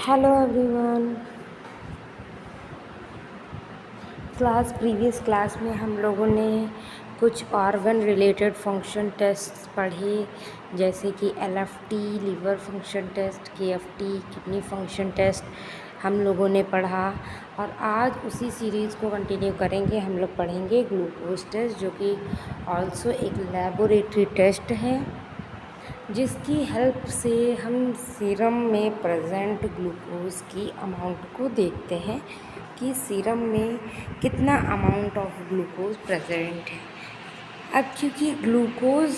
Hello everyone. Previous class में हम लोगों ने कुछ ऑर्गन रिलेटेड फंक्शन टेस्ट पढ़े, जैसे कि LFT liver function test, KFT kidney function test हम लोगों ने पढ़ा। और आज उसी सीरीज़ को कंटिन्यू करेंगे। हम लोग पढ़ेंगे ग्लूकोज टेस्ट, जो कि ऑल्सो एक लेबोरेटरी टेस्ट है, जिसकी हेल्प से हम सीरम में प्रेजेंट ग्लूकोज की अमाउंट को देखते हैं कि सीरम में कितना अमाउंट ऑफ ग्लूकोज प्रेजेंट है। अब क्योंकि ग्लूकोज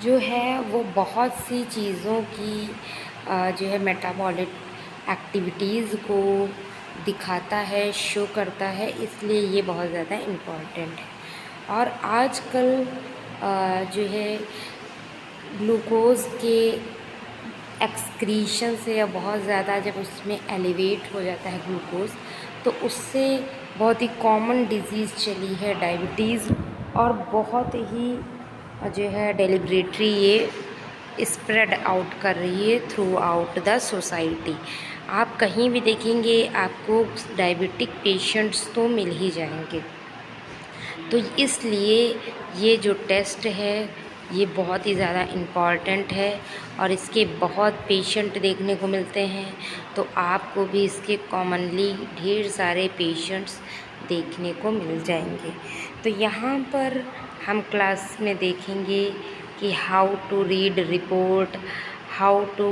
जो है वो बहुत सी चीज़ों की जो है मेटाबॉलिक एक्टिविटीज़ को दिखाता है, शो करता है, इसलिए ये बहुत ज़्यादा इम्पॉर्टेंट है। और आजकल जो है ग्लूकोज के एक्सक्रीशन से या बहुत ज़्यादा जब उसमें एलिवेट हो जाता है ग्लूकोज, तो उससे बहुत ही कॉमन डिजीज़ चली है डायबिटीज़, और बहुत ही जो है डेलिब्रेटरी ये स्प्रेड आउट कर रही है थ्रू आउट द सोसाइटी। आप कहीं भी देखेंगे आपको डायबिटिक पेशेंट्स तो मिल ही जाएंगे। तो इसलिए ये जो टेस्ट है ये बहुत ही ज़्यादा इम्पॉर्टेंट है, और इसके बहुत पेशेंट देखने को मिलते हैं। तो आपको भी इसके कॉमनली ढेर सारे पेशेंट्स देखने को मिल जाएंगे। तो यहाँ पर हम क्लास में देखेंगे कि how to read report, how to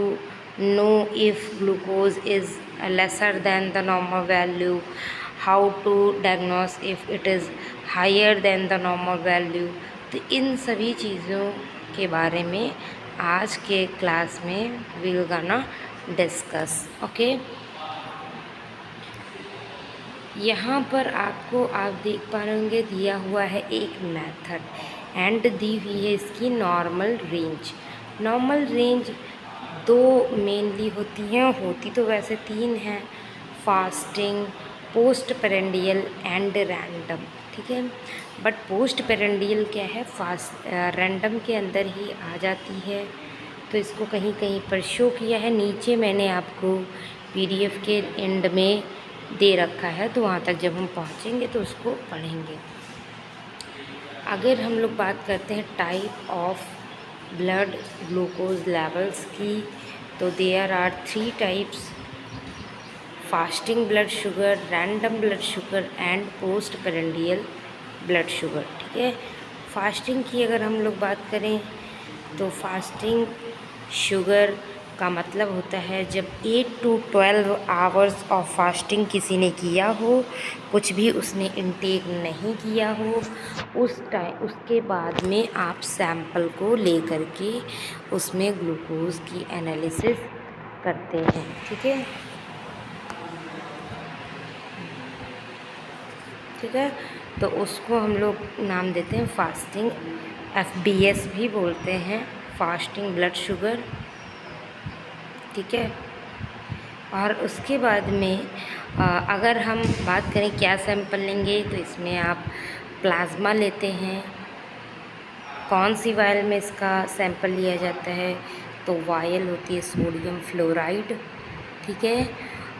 know if glucose is lesser than the normal value, how to diagnose if it is higher than the normal value. तो इन सभी चीज़ों के बारे में आज के क्लास में विल गोना डिस्कस। ओके, यहाँ पर आपको आप देख पा रहे होंगे दिया हुआ है एक मेथड एंड दी हुई है इसकी नॉर्मल रेंज। नॉर्मल रेंज दो मेनली होती तो वैसे तीन हैं, fasting, post prandial and random. ठीक है, बट पोस्ट पेरेंडियल क्या है, रैंडम के अंदर ही आ जाती है। तो इसको कहीं कहीं पर शो किया है, नीचे मैंने आपको पीडीएफ के एंड में दे रखा है, तो वहाँ तक जब हम पहुँचेंगे तो उसको पढ़ेंगे। अगर हम लोग बात करते हैं type of blood glucose levels की, तो there are 3 types: fasting blood sugar, random blood sugar and post prandial blood sugar. ठीक है, फास्टिंग की अगर हम लोग बात करें तो फास्टिंग शुगर का मतलब होता है जब 8 to 12 आवर्स ऑफ फास्टिंग किसी ने किया हो, कुछ भी उसने इनटेक नहीं किया हो, उसके बाद में आप सैंपल को ले करके उसमें ग्लूकोज की एनालिसिस करते हैं। ठीक है, तो उसको हम लोग नाम देते हैं फास्टिंग, FBS भी बोलते हैं, फास्टिंग ब्लड शुगर। ठीक है, और उसके बाद में अगर हम बात करें क्या सैंपल लेंगे, तो इसमें आप प्लाज्मा लेते हैं। कौन सी वायल में इसका सैंपल लिया जाता है, तो वायल होती है सोडियम फ्लोराइड। ठीक है,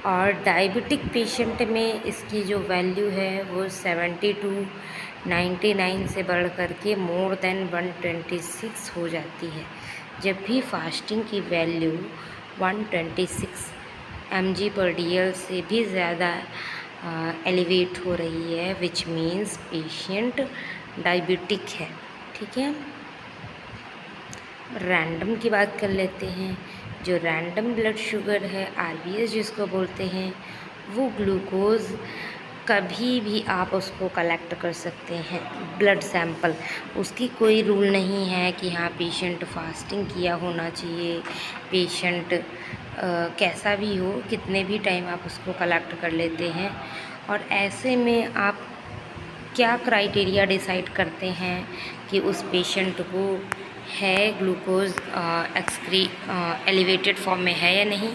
और डायबिटिक पेशेंट में इसकी जो वैल्यू है वो 70 to 99 से बढ़ कर के मोर देन 126 हो जाती है। जब भी फास्टिंग की वैल्यू 126 mg/dl से भी ज़्यादा एलिवेट हो रही है, विच मीन्स पेशेंट डायबिटिक है। ठीक है, रैंडम की बात कर लेते हैं। जो रैंडम ब्लड शुगर है, RBS जिसको बोलते हैं, वो ग्लूकोज कभी भी आप उसको कलेक्ट कर सकते हैं, ब्लड सैंपल। उसकी कोई रूल नहीं है कि हाँ पेशेंट फास्टिंग किया होना चाहिए, पेशेंट कैसा भी हो, कितने भी टाइम आप उसको कलेक्ट कर लेते हैं। और ऐसे में आप क्या क्राइटेरिया डिसाइड करते हैं कि उस पेशेंट को है ग्लूकोज एलिवेटेड फॉर्म में है या नहीं,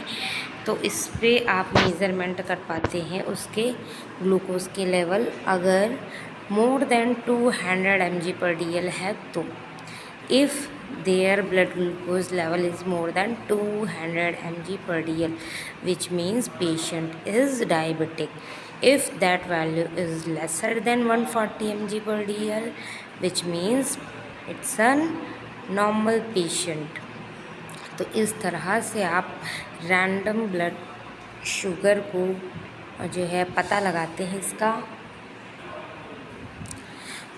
तो इस पे आप मेज़रमेंट कर पाते हैं उसके ग्लूकोज के लेवल। अगर मोर देन 200 mg/dl है तो, if their blood glucose level is more than 200 mg per dl, which means patient is diabetic. If that value is lesser than 140 mg per dl, which means it's a normal patient. तो इस तरह से आप random blood sugar को जो है पता लगाते हैं इसका।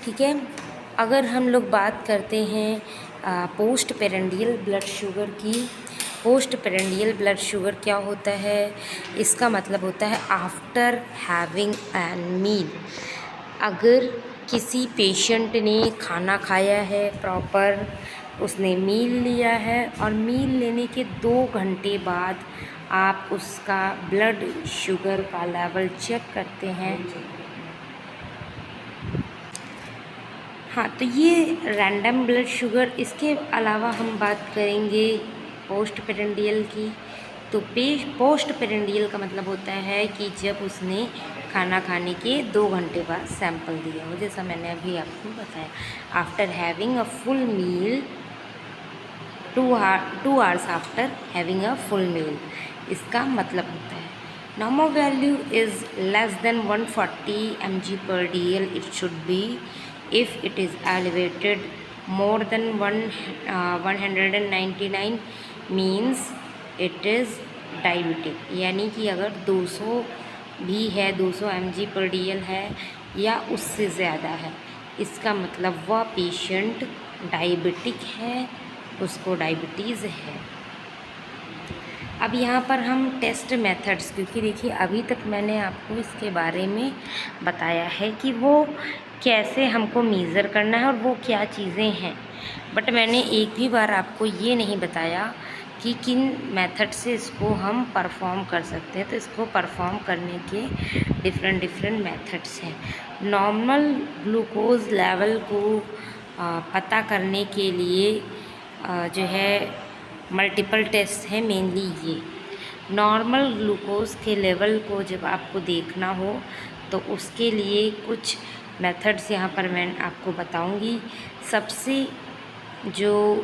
ठीक है, अगर हम लोग बात करते हैं पोस्ट पेरेंडियल ब्लड शुगर की। पोस्ट पेरेंडियल ब्लड शुगर क्या होता है? इसका मतलब होता है आफ्टर हैविंग एन मील। अगर किसी पेशेंट ने खाना खाया है प्रॉपर, उसने मील लिया है और मील लेने के 2 घंटे बाद आप उसका ब्लड शुगर का लेवल चेक करते हैं। हाँ, तो ये रैंडम ब्लड शुगर। इसके अलावा हम बात करेंगे पोस्ट पेरेंडियल की। तो पोस्ट पेरेंडियल का मतलब होता है कि जब उसने खाना खाने के 2 घंटे बाद सैंपल दिया हो, जैसा मैंने अभी आपको बताया। After having a full meal, 2 hours after having a full meal, इसका मतलब होता है। Normal value is less than 140 mg per dl it should be. If it is elevated more than 199 means it is diabetic। यानी कि अगर 200 भी है, 200 mg per dl है या उससे ज़्यादा है, इसका मतलब वह पेशेंट डायबिटिक है, उसको डायबिटीज़ है। अब यहाँ पर हम टेस्ट मेथड्स, क्योंकि देखिए अभी तक मैंने आपको इसके बारे में बताया है कि वो कैसे हमको मेज़र करना है और वो क्या चीज़ें हैं, बट मैंने एक भी बार आपको ये नहीं बताया कि किन मेथड से इसको हम परफॉर्म कर सकते हैं। तो इसको परफॉर्म करने के डिफरेंट मेथड्स हैं। नॉर्मल ग्लूकोज लेवल को पता करने के लिए जो है मल्टीपल टेस्ट हैं। मेनली ये नॉर्मल ग्लूकोज के लेवल को जब आपको देखना हो तो उसके लिए कुछ मेथड्स यहाँ पर मैं आपको बताऊंगी। सबसे जो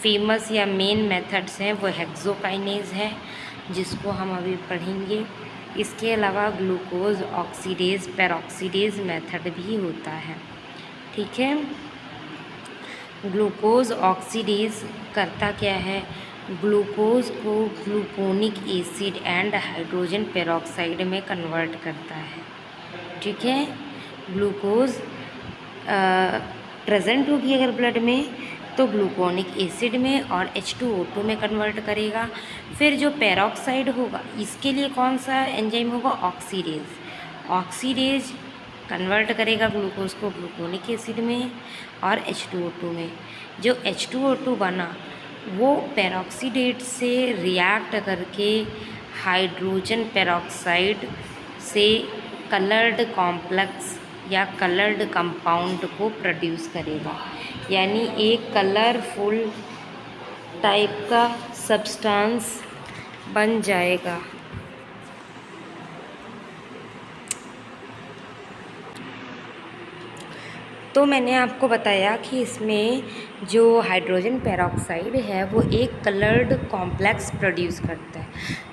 फेमस या मेन मेथड्स हैं वो हेक्सोकाइनेज है, जिसको हम अभी पढ़ेंगे। इसके अलावा ग्लूकोज ऑक्सीडेज पेरोक्सीडेज मेथड भी होता है। ठीक है, ग्लूकोज ऑक्सीडेज करता क्या है? ग्लूकोज को gluconic acid and hydrogen peroxide में कन्वर्ट करता है। ठीक है, ग्लूकोज प्रेजेंट होगी अगर ब्लड में तो ग्लूकोनिक एसिड में और H2O2 में कन्वर्ट करेगा। फिर जो पेरोक्साइड होगा, इसके लिए कौन सा एंजाइम होगा? ऑक्सीडेज। ऑक्सीडेज कन्वर्ट करेगा ग्लूकोज को ग्लूकोनिक एसिड में और H2O2 में। जो H2O2 बना वो पेरोक्सीडेट से रिएक्ट करके हाइड्रोजन पेरोक्साइड से कलर्ड कॉम्प्लेक्स या कलर्ड कंपाउंड को प्रोड्यूस करेगा, यानी एक कलरफुल टाइप का सब्सटेंस बन जाएगा। तो मैंने आपको बताया कि इसमें जो हाइड्रोजन पेरोक्साइड है वो एक कलर्ड कॉम्प्लेक्स प्रोड्यूस करता है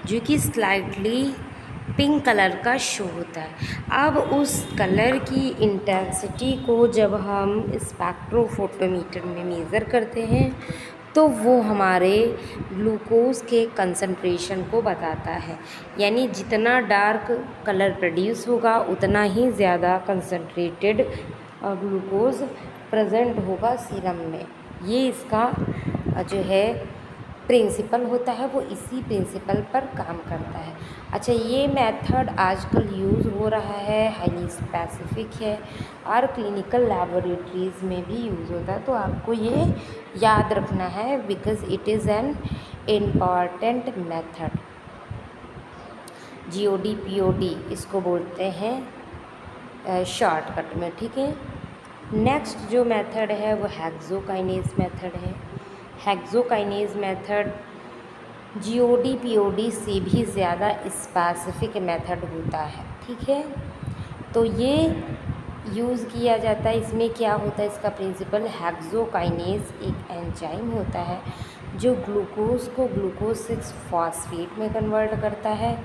जो कि स्लाइटली पिंक कलर का शो होता है। अब उस कलर की इंटेंसिटी को जब हम स्पेक्ट्रोफोटोमीटर में मेज़र करते हैं तो वो हमारे ग्लूकोज के कंसंट्रेशन को बताता है, यानी जितना डार्क कलर प्रोड्यूस होगा उतना ही ज़्यादा कंसंट्रेटेड ग्लूकोज प्रेजेंट होगा सीरम में। ये इसका जो है प्रिंसिपल होता है, वो इसी प्रिंसिपल पर काम करता है। अच्छा, ये मेथड आजकल यूज़ हो रहा है, हाईली स्पेसिफिक है और क्लिनिकल लैबोरेटरीज़ में भी यूज़ होता है। तो आपको ये याद रखना है because it is an important method. GOD POD इसको बोलते हैं शॉर्टकट में। ठीक है, नेक्स्ट जो मेथड है वो हेक्सोकाइनेज मेथड है। हेक्सोकाइनेज मेथड GOD POD से भी ज़्यादा स्पेसिफिक मेथड होता है। ठीक है, तो ये यूज़ किया जाता है। इसमें क्या होता है, इसका प्रिंसिपल हेक्सोकाइनेज एक एंजाइम होता है जो ग्लूकोज को ग्लूकोज 6 फॉस्फेट में कन्वर्ट करता है,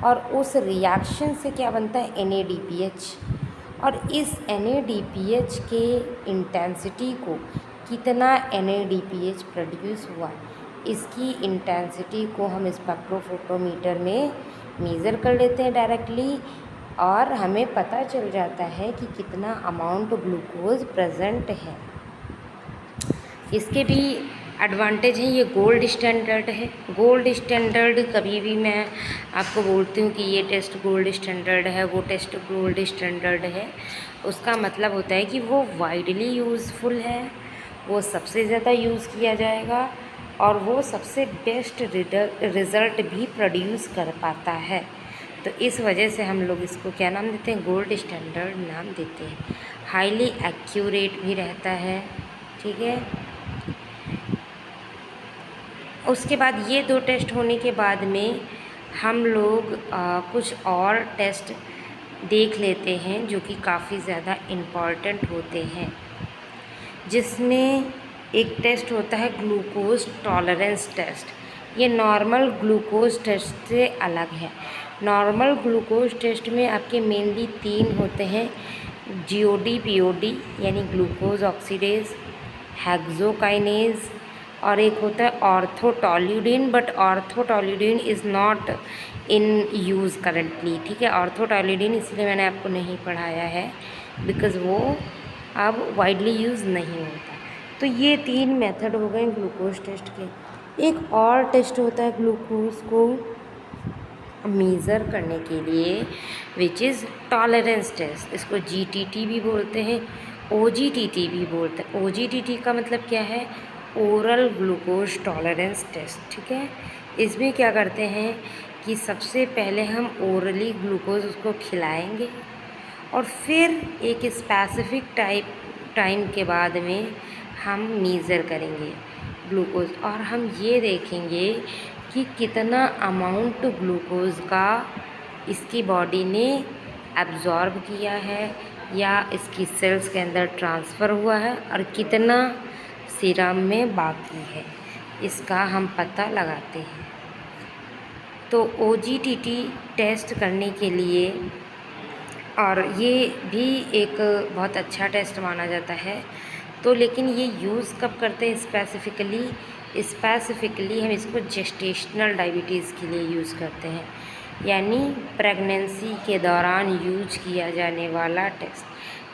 और उस रिएक्शन से क्या बनता है, NADPH। और इस NADPH के इंटेंसिटी को, कितना NADPH प्रोड्यूस हुआ, इसकी इंटेंसिटी को हम स्पेक्ट्रोफोटोमीटर में मेज़र कर लेते हैं डायरेक्टली, और हमें पता चल जाता है कि कितना अमाउंट ग्लूकोज प्रेजेंट है। इसके भी एडवांटेज हैं। ये गोल्ड स्टैंडर्ड है। गोल्ड स्टैंडर्ड, कभी भी मैं आपको बोलती हूँ कि ये टेस्ट गोल्ड स्टैंडर्ड है, वो टेस्ट गोल्ड स्टैंडर्ड है, उसका मतलब होता है कि वो वाइडली यूज़फुल है, वो सबसे ज़्यादा यूज़ किया जाएगा, और वो सबसे बेस्ट रिज़ल्ट भी प्रोड्यूस कर पाता है। तो इस वजह से हम लोग इसको क्या नाम देते हैं, गोल्ड स्टैंडर्ड नाम देते हैं। हाईली एक्यूरेट भी रहता है, ठीक है। उसके बाद ये 2 टेस्ट होने के बाद में हम लोग कुछ और टेस्ट देख लेते हैं जो कि काफ़ी ज़्यादा इम्पॉर्टेंट होते हैं, जिसमें एक टेस्ट होता है ग्लूकोज टॉलरेंस टेस्ट। ये नॉर्मल ग्लूकोज टेस्ट से अलग है। नॉर्मल ग्लूकोज टेस्ट में आपके मेनली 3 होते हैं, GOD POD यानी ग्लूकोज ऑक्सीडेज, हेक्सोकाइनेज, और एक होता है ऑर्थोटोल्यूडिन, but ऑर्थोटोल्यूडिन is not in use currently, ठीक है। ऑर्थोटोल्यूडिन इसलिए मैंने आपको नहीं पढ़ाया है बिकॉज़ वो अब वाइडली यूज़ नहीं होता। तो ये 3 मेथड हो गए ग्लूकोज टेस्ट के। एक और टेस्ट होता है ग्लूकोज को मेज़र करने के लिए, विच इज़ टॉलरेंस टेस्ट। इसको GTT भी बोलते हैं, OGTT भी बोलते हैं। OGTT का मतलब क्या है, ओरल ग्लूकोज टॉलरेंस टेस्ट, ठीक है। इसमें क्या करते हैं कि सबसे पहले हम ओरली ग्लूकोज उसको खिलाएंगे, और फिर एक स्पेसिफिक टाइम के बाद में हम मेज़र करेंगे ग्लूकोज, और हम ये देखेंगे कि कितना अमाउंट ग्लूकोज का इसकी बॉडी ने एब्जॉर्ब किया है या इसकी सेल्स के अंदर ट्रांसफ़र हुआ है, और कितना सीरम में बाकी है, इसका हम पता लगाते हैं। तो OGTT टेस्ट करने के लिए, और ये भी एक बहुत अच्छा टेस्ट माना जाता है, तो लेकिन ये यूज़ कब करते हैं स्पेसिफ़िकली हम इसको जेस्टेशनल डायबिटीज़ के लिए यूज़ करते हैं, यानी प्रेगनेंसी के दौरान यूज किया जाने वाला टेस्ट।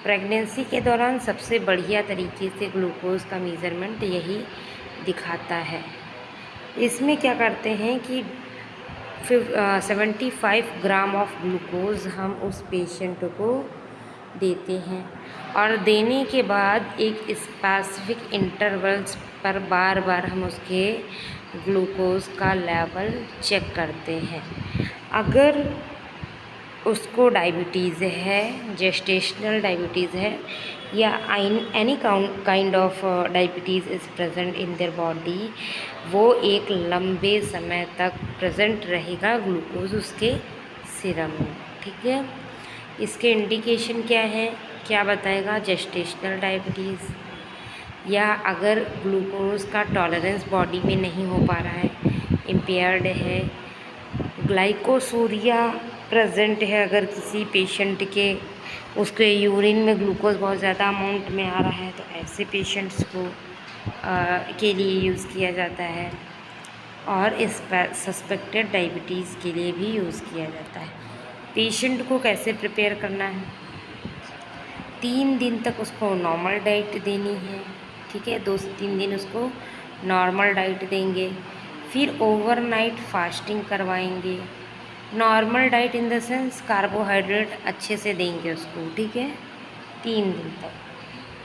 प्रेगनेंसी के दौरान सबसे बढ़िया तरीके से ग्लूकोज का मेज़रमेंट यही दिखाता है। इसमें क्या करते हैं कि 75 ग्राम ऑफ ग्लूकोज हम उस पेशेंट को देते हैं, और देने के बाद एक स्पेसिफिक इंटरवल्स पर बार बार हम उसके ग्लूकोज का लेवल चेक करते हैं। अगर उसको डायबिटीज़ है, जेस्टेशनल डायबिटीज़ है, या any kind of diabetes is present in their body, वो एक लंबे समय तक प्रेजेंट रहेगा ग्लूकोज उसके सीरम में, ठीक है। इसके इंडिकेशन क्या है, क्या बताएगा, जेस्टेशनल डायबिटीज़, या अगर ग्लूकोज का टॉलरेंस बॉडी में नहीं हो पा रहा है, इम्पेयर्ड है, ग्लाइकोसूरिया प्रेजेंट है अगर किसी पेशेंट के, उसके यूरिन में ग्लूकोज बहुत ज़्यादा अमाउंट में आ रहा है, तो ऐसे पेशेंट्स को के लिए यूज़ किया जाता है, और इस सस्पेक्टेड डायबिटीज़ के लिए भी यूज़ किया जाता है। पेशेंट को कैसे प्रिपेयर करना है, 3 दिन तक उसको नॉर्मल डाइट देनी है, ठीक है। 2 से 3 दिन उसको नॉर्मल डाइट देंगे, फिर ओवरनाइट फास्टिंग करवाएंगे। Normal diet in the sense carbohydrate अच्छे से देंगे उसको, ठीक है, 3 दिन तक।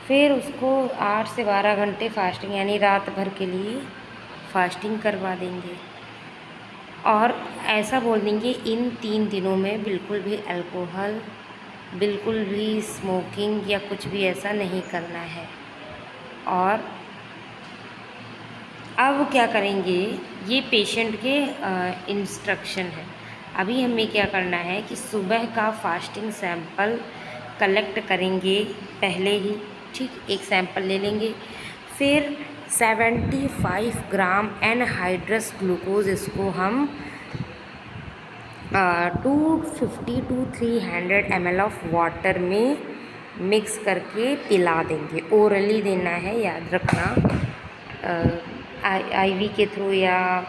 फिर उसको 8 से 12 घंटे फास्टिंग यानी रात भर के लिए फास्टिंग करवा देंगे, और ऐसा बोल देंगे इन 3 दिनों में बिल्कुल भी अल्कोहल, बिल्कुल भी स्मोकिंग या कुछ भी ऐसा नहीं करना है। और अब क्या करेंगे, ये पेशेंट के इंस्ट्रक्शन है। अभी हमें क्या करना है कि सुबह का फास्टिंग सैंपल कलेक्ट करेंगे पहले ही, ठीक, एक सैंपल ले लेंगे। फिर 75 ग्राम एनहाइड्रस ग्लूकोज इसको हम 250 to 300 ml ऑफ वाटर में मिक्स करके पिला देंगे। ओरली देना है, याद रखना, आईवी के थ्रू या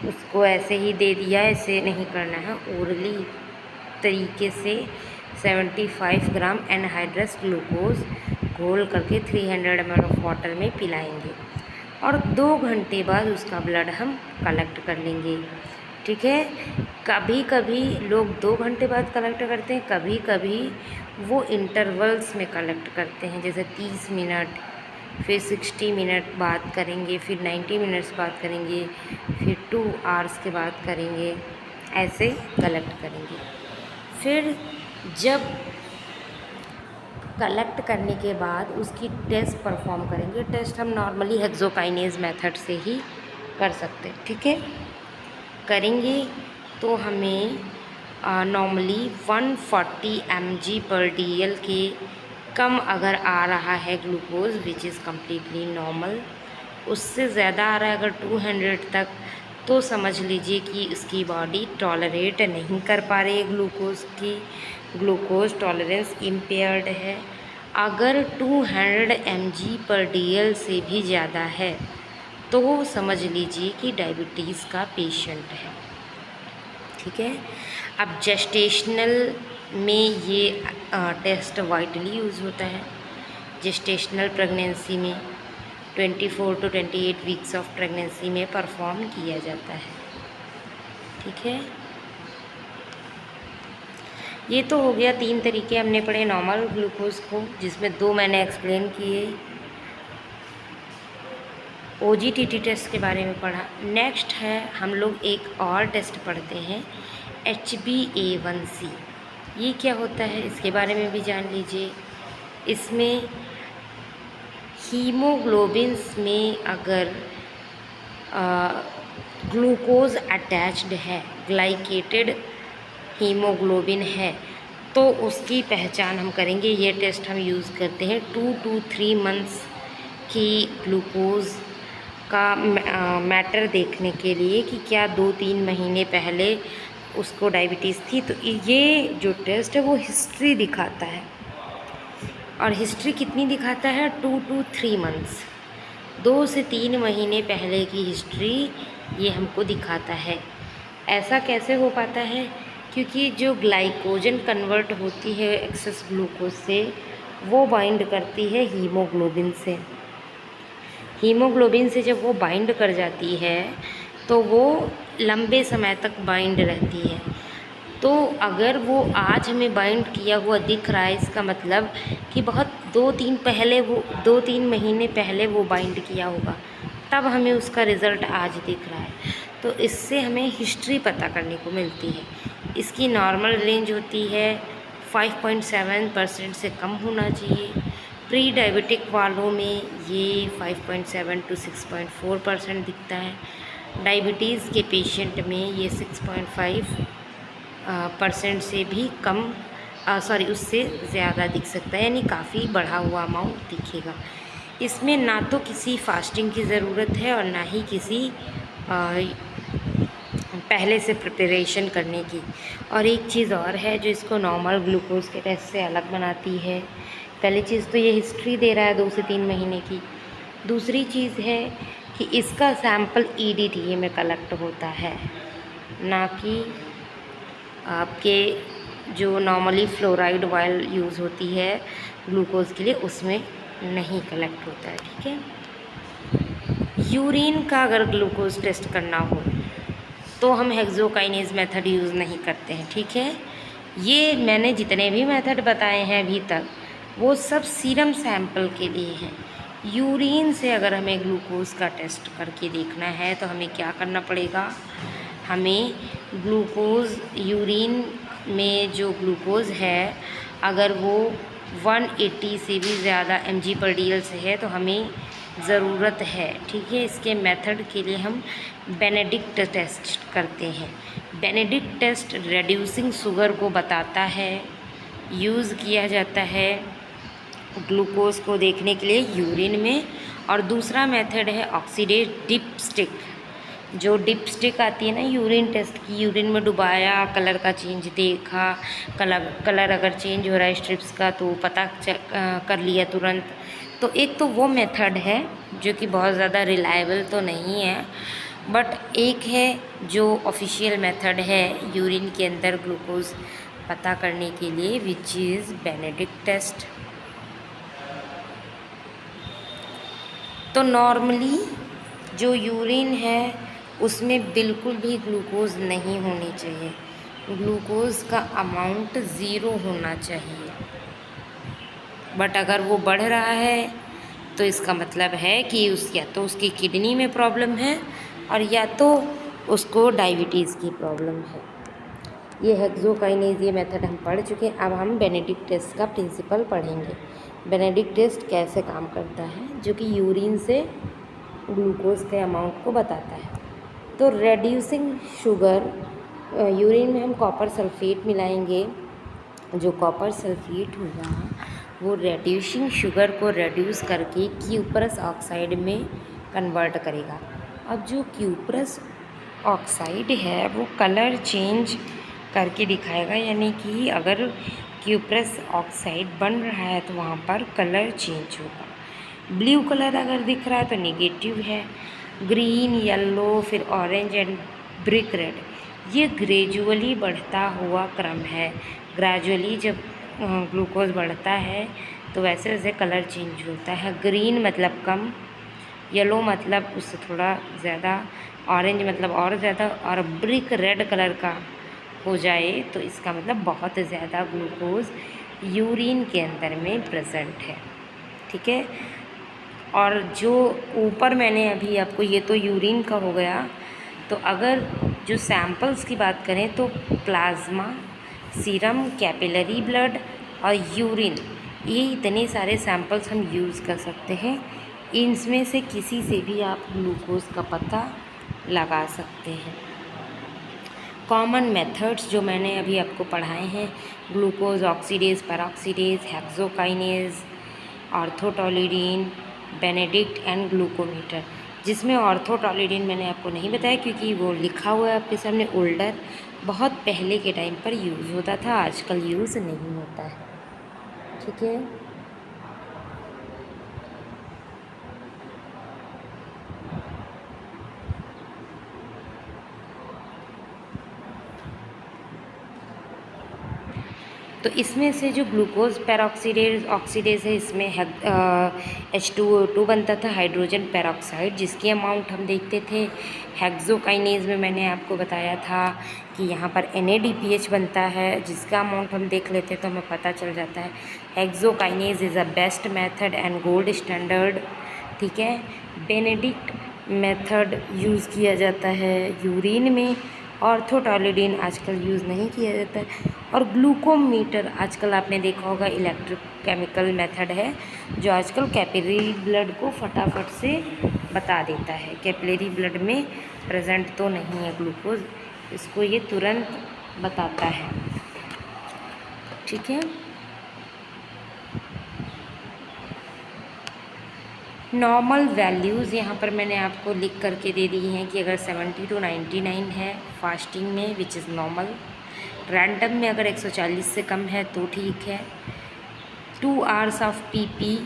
उसको ऐसे ही दे दिया, ऐसे नहीं करना है, ओरली तरीके से 75 ग्राम एनहाइड्रस ग्लूकोज घोल करके 300 ml ऑफ वाटर में पिलाएंगे और 2 घंटे बाद उसका ब्लड हम कलेक्ट कर लेंगे, ठीक है। कभी कभी लोग 2 घंटे बाद कलेक्ट करते हैं, कभी कभी वो इंटरवल्स में कलेक्ट करते हैं, जैसे 30 मिनट, फिर 60 मिनट बाद करेंगे, फिर 90 मिनट्स बाद करेंगे, फिर 2 आवर्स के बाद करेंगे, ऐसे कलेक्ट करेंगे। फिर जब कलेक्ट करने के बाद उसकी टेस्ट परफॉर्म करेंगे। टेस्ट हम नॉर्मली हेक्सोकाइनेज मेथड से ही कर सकते हैं, ठीक है। करेंगे तो हमें नॉर्मली 140 mg/dl के कम अगर आ रहा है glucose, which is completely normal, उससे ज़्यादा आ रहा है अगर 200 तक, तो समझ लीजिए कि उसकी बॉडी टॉलरेट नहीं कर पा रही है ग्लूकोज की, ग्लूकोज टॉलरेंस इम्पेयर्ड है। अगर 200 mg/dl से भी ज़्यादा है तो समझ लीजिए कि डायबिटीज़ का पेशेंट है, ठीक है। अब जेस्टेशनल में ये टेस्ट वाइडली यूज़ होता है। जेस्टेशनल प्रेगनेंसी में 24 to 28 वीक्स ऑफ प्रेगनेंसी में परफॉर्म किया जाता है, ठीक है। ये तो हो गया 3 तरीके हमने पढ़े नॉर्मल ग्लूकोज को, जिसमें 2 मैंने एक्सप्लेन किए। OGTT टेस्ट के बारे में पढ़ा। नेक्स्ट है हम लोग एक और टेस्ट पढ़ते हैं, HbA1c। ये क्या होता है इसके बारे में भी जान लीजिए। इसमें हीमोग्लोबिन्स में अगर ग्लूकोज अटैच्ड है, ग्लाइकेटेड हीमोग्लोबिन है, तो उसकी पहचान हम करेंगे। ये टेस्ट हम यूज़ करते हैं 2 to 3 मंथ्स की ग्लूकोज का मैटर देखने के लिए कि क्या 2-3 महीने पहले उसको डायबिटीज़ थी। तो ये जो टेस्ट है वो हिस्ट्री दिखाता है, और हिस्ट्री कितनी दिखाता है, 2 to 3 मंथ्स, 2 से 3 महीने पहले की हिस्ट्री ये हमको दिखाता है। ऐसा कैसे हो पाता है, क्योंकि जो ग्लाइकोजन कन्वर्ट होती है एक्सेस ग्लूकोज से, वो बाइंड करती है हीमोग्लोबिन से। हीमोग्लोबिन से जब वो बाइंड कर जाती है तो वो लंबे समय तक बाइंड रहती है। तो अगर वो आज हमें बाइंड किया हुआ दिख रहा है, इसका मतलब कि बहुत 2-3 महीने पहले वो बाइंड किया होगा, तब हमें उसका रिज़ल्ट आज दिख रहा है। तो इससे हमें हिस्ट्री पता करने को मिलती है। इसकी नॉर्मल रेंज होती है 5.7% से कम होना चाहिए। प्री डायबिटिक वालों में ये 5.7 to 6.4% दिखता है। डायबिटीज़ के पेशेंट में ये 6.5% से भी कम, उससे ज़्यादा दिख सकता है, यानी काफ़ी बढ़ा हुआ अमाउंट दिखेगा। इसमें ना तो किसी फास्टिंग की ज़रूरत है और ना ही किसी पहले से प्रिपरेशन करने की। और एक चीज़ और है जो इसको नॉर्मल ग्लूकोज के टेस्ट से अलग बनाती है। पहली चीज़ तो ये हिस्ट्री दे रहा है 2 से 3 महीने की। दूसरी चीज़ है कि इसका सैंपल EDTA में कलेक्ट होता है, ना कि आपके जो नॉर्मली फ्लोराइड वायल यूज़ होती है ग्लूकोज के लिए, उसमें नहीं कलेक्ट होता है, ठीक है। यूरिन का अगर ग्लूकोज टेस्ट करना हो तो हम हेक्सोकाइनेज मेथड यूज़ नहीं करते हैं, ठीक है। ये मैंने जितने भी मेथड बताए हैं अभी तक, वो सब सीरम सैंपल के लिए हैं। यूरिन से अगर हमें ग्लूकोज का टेस्ट करके देखना है तो हमें क्या करना पड़ेगा, हमें ग्लूकोज, यूरिन में जो ग्लूकोज है अगर वो 180 से भी ज़्यादा mg/dl से है तो हमें ज़रूरत है, ठीक है। इसके मेथड के लिए हम बेनेडिक्ट टेस्ट करते हैं। बेनेडिक्ट टेस्ट रेड्यूसिंग शुगर को बताता है, यूज़ किया जाता है ग्लूकोज़ को देखने के लिए यूरिन में। और दूसरा मेथड है ऑक्सीडेज डिपस्टिक। जो डिपस्टिक आती है ना यूरिन टेस्ट की, यूरिन में डुबाया, कलर का चेंज देखा, कलर अगर चेंज हो रहा है स्ट्रिप्स का तो पता कर लिया तुरंत। तो एक तो वो मेथड है जो कि बहुत ज़्यादा रिलायबल तो नहीं है, बट एक है जो ऑफिशियल मेथड है यूरिन के अंदर ग्लूकोज पता करने के लिए, विच इज़ बेनेडिक्ट टेस्ट। तो नॉर्मली जो यूरिन है उसमें बिल्कुल भी ग्लूकोज नहीं होनी चाहिए, ग्लूकोज का अमाउंट ज़ीरो होना चाहिए। बट अगर वो बढ़ रहा है तो इसका मतलब है कि या तो उसकी किडनी में प्रॉब्लम है और या तो उसको डायबिटीज़ की प्रॉब्लम है। ये हेक्सोकाइनेज ये मेथड हम पढ़ चुके हैं। अब हम बेनेडिक्ट टेस्ट का प्रिंसिपल पढ़ेंगे। बेनेडिक्ट टेस्ट कैसे काम करता है, जो कि यूरिन से ग्लूकोज के अमाउंट को बताता है। तो रेड्यूसिंग शुगर, यूरिन में हम कॉपर सल्फेट मिलाएंगे। जो कॉपर सल्फेट होगा वो रेड्यूसिंग शुगर को रेड्यूस करके क्यूपरस ऑक्साइड में कन्वर्ट करेगा। अब जो क्यूपरस ऑक्साइड है वो कलर चेंज करके दिखाएगा, यानी कि अगर क्यूपरस ऑक्साइड बन रहा है तो वहाँ पर कलर चेंज होगा। ब्लू कलर अगर दिख रहा है तो नेगेटिव है, ग्रीन, येलो, फिर ऑरेंज एंड ब्रिक रेड, ये ग्रेजुअली बढ़ता हुआ क्रम है। ग्रेजुअली जब ग्लूकोज बढ़ता है तो वैसे वैसे कलर चेंज होता है। ग्रीन मतलब कम, येलो मतलब उससे थोड़ा ज़्यादा, ऑरेंज मतलब और ज़्यादा, और ब्रिक रेड कलर का हो जाए तो इसका मतलब बहुत ज़्यादा ग्लूकोज यूरिन के अंदर में प्रेजेंट है। ठीक है। और जो ऊपर मैंने अभी आपको, ये तो यूरिन का हो गया। तो अगर जो सैंपल्स की बात करें तो प्लाज्मा, सीरम, कैपिलरी ब्लड और यूरिन, ये इतने सारे सैंपल्स हम यूज़ कर सकते हैं। इनमें से किसी से भी आप ग्लूकोज का पता लगा सकते हैं। कॉमन मेथड्स जो मैंने अभी आपको पढ़ाए हैं, glucose oxidase, peroxidase, hexokinase, orthotolidine, Benedict and glucometer. जिसमें ऑर्थोटोलिडीन मैंने आपको नहीं बताया क्योंकि वो लिखा हुआ है आपके सामने ओल्डर, बहुत पहले के टाइम पर यूज़ होता था, आजकल यूज़ नहीं होता है। ठीक है। तो इसमें से जो ग्लूकोज पेरोक्सीडेज ऑक्सीडेज है, इसमें H2O2 बनता था, हाइड्रोजन पेरोक्साइड, जिसकी अमाउंट हम देखते थे। हेक्सोकाइनेज में मैंने आपको बताया था कि यहाँ पर NADPH बनता है, जिसका अमाउंट हम देख लेते तो हमें पता चल जाता है। Hexokinase is a best method and gold standard. ठीक है। बेनेडिक्ट मेथड यूज़ किया जाता है यूरिन में। ऑर्थोटोलिडीन आजकल यूज़ नहीं किया जाता है। और ग्लूकोमीटर आजकल आपने देखा होगा इलेक्ट्रोकेमिकल मेथड है, जो आजकल कैपिलरी ब्लड को फटाफट से बता देता है। कैपिलरी ब्लड में प्रेजेंट तो नहीं है ग्लूकोज, इसको ये तुरंत बताता है। ठीक है। नॉर्मल वैल्यूज़ यहाँ पर मैंने आपको लिख करके दे दी हैं कि अगर 70 to 99 है फास्टिंग में, विच इज़ नॉर्मल। रैंडम में अगर 140 से कम है तो ठीक है। 2 hours ऑफ PP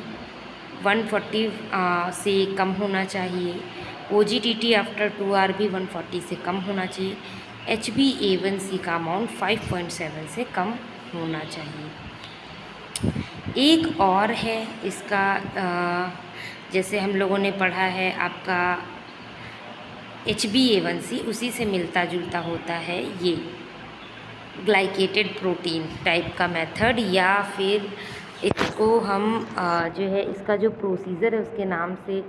140 से कम होना चाहिए। OGTT आफ्टर 2 hour भी 140 से कम होना चाहिए। HbA1c का अमाउंट 5.7 से कम होना चाहिए। एक और है इसका, जैसे हम लोगों ने पढ़ा है आपका HbA1c, उसी से मिलता जुलता होता है ये ग्लाइकेटेड प्रोटीन टाइप का मेथड, या फिर इसको हम जो है इसका जो प्रोसीजर है उसके नाम से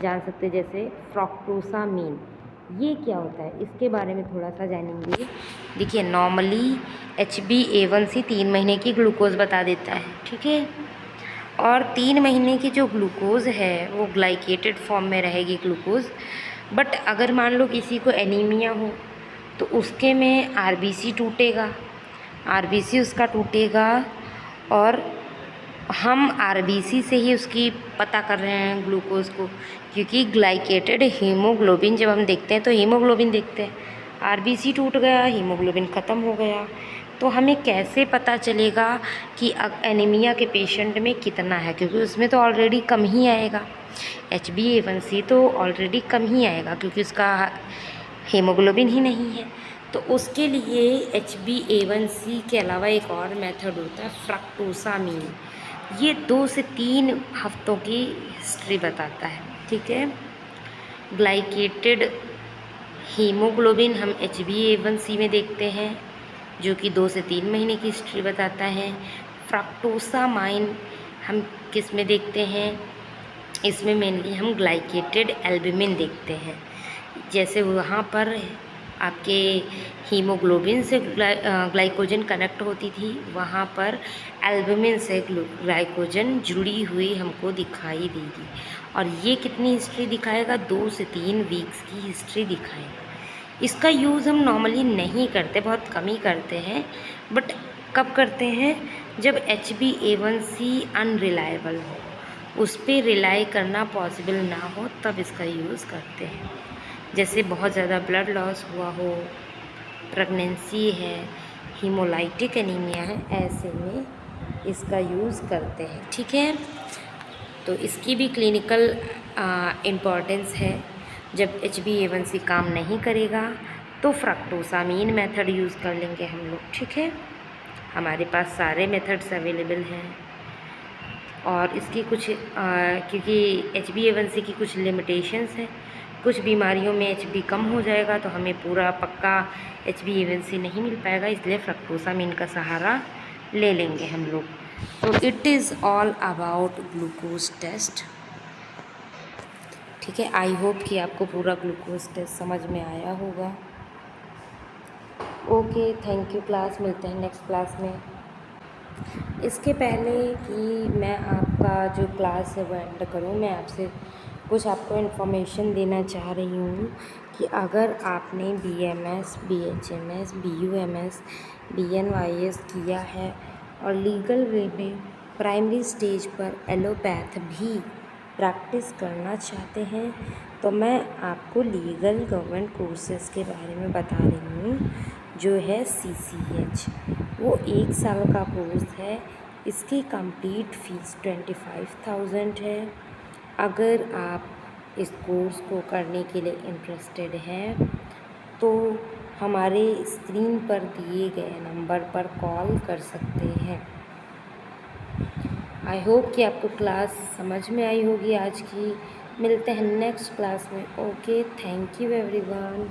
जान सकते हैं, जैसे फ्रक्टोसामीन। ये क्या होता है इसके बारे में थोड़ा सा जानेंगे। देखिए, नॉर्मली HbA1c 3 महीने की ग्लूकोज बता देता है। ठीक है। और 3 महीने की जो ग्लूकोज है वो ग्लाइकेटेड फॉर्म में रहेगी ग्लूकोज। बट अगर मान लो किसी को एनीमिया हो तो उसके में RBC टूटेगा, RBC उसका टूटेगा और हम आरबीसी से ही उसकी पता कर रहे हैं ग्लूकोज़ को, क्योंकि ग्लाइकेटेड हीमोग्लोबिन जब हम देखते हैं तो हीमोग्लोबिन देखते हैं, आरबीसी टूट गया, हीमोग्लोबिन ख़त्म हो गया, तो हमें कैसे पता चलेगा कि एनीमिया के पेशेंट में कितना है, क्योंकि उसमें तो ऑलरेडी कम ही आएगा। HbA1c तो ऑलरेडी कम ही आएगा क्योंकि उसका हीमोग्लोबिन ही नहीं है। तो उसके लिए HbA1c के अलावा एक और मेथड होता है फ्रक्टोसामीन। ये 2 से 3 हफ्तों की हिस्ट्री बताता है, ठीक है। ग्लाइकेटेड हीमोग्लोबिन हम HbA1c में देखते हैं, जो कि 2 से 3 महीने की हिस्ट्री बताता है। फ्रक्टोसामाइन हम किस में देखते हैं, इसमें मेनली हम ग्लाइकेटेड एल्बुमिन देखते हैं। जैसे वहाँ पर आपके हीमोग्लोबिन से ग्लाइकोजन कनेक्ट होती थी, वहाँ पर एल्बुमिन से ग्लाइकोजन जुड़ी हुई हमको दिखाई देगी। और ये कितनी हिस्ट्री दिखाएगा, 2 से 3 वीक्स की हिस्ट्री दिखाएगा। इसका यूज़ हम नॉर्मली नहीं करते, बहुत कम ही करते हैं, बट कब करते हैं, जब HbA1c अनरिलायबल हो, उस पर रिलाई करना पॉसिबल ना हो, तब इसका यूज़ करते हैं। जैसे बहुत ज़्यादा ब्लड लॉस हुआ हो, प्रेगनेंसी है, हीमोलाइटिक एनीमिया है, ऐसे में इसका यूज़ करते हैं, ठीक है। तो इसकी भी क्लिनिकल इम्पॉर्टेंस है। जब HbA1c काम नहीं करेगा तो फ्रक्टोसामीन मेथड यूज़ कर लेंगे हम लोग, ठीक है। हमारे पास सारे मेथड्स अवेलेबल हैं। और इसकी कुछ क्योंकि HbA1c की कुछ लिमिटेशंस हैं, कुछ बीमारियों में Hb कम हो जाएगा तो हमें पूरा पक्का HbA1c नहीं मिल पाएगा, इसलिए फ्रक्टोसामीन का सहारा ले लेंगे हम लोग। तो it is all about glucose test, ठीक है। आई होप कि आपको पूरा ग्लूकोज टेस्ट समझ में आया होगा। ओके, थैंक यू क्लास, मिलते हैं नेक्स्ट क्लास में। इसके पहले कि मैं आपका जो क्लास है वो एंड करूँ, मैं आपसे कुछ आपको इन्फॉर्मेशन देना चाह रही हूँ कि अगर आपने BMS, BHMS, BUMS, BNYS किया है और लीगल वे में प्राइमरी स्टेज पर एलोपैथ भी प्रैक्टिस करना चाहते हैं, तो मैं आपको लीगल गवर्नमेंट कोर्सेज़ के बारे में बता रही हूँ, जो है CCH। वो 1 साल का कोर्स है। इसकी कंप्लीट फ़ीस 25,000 है। अगर आप इस कोर्स को करने के लिए इंटरेस्टेड हैं तो हमारे स्क्रीन पर दिए गए नंबर पर कॉल कर सकते हैं। आई होप कि आपको क्लास समझ में आई होगी आज की। मिलते हैं नेक्स्ट क्लास में। Okay, thank you everyone.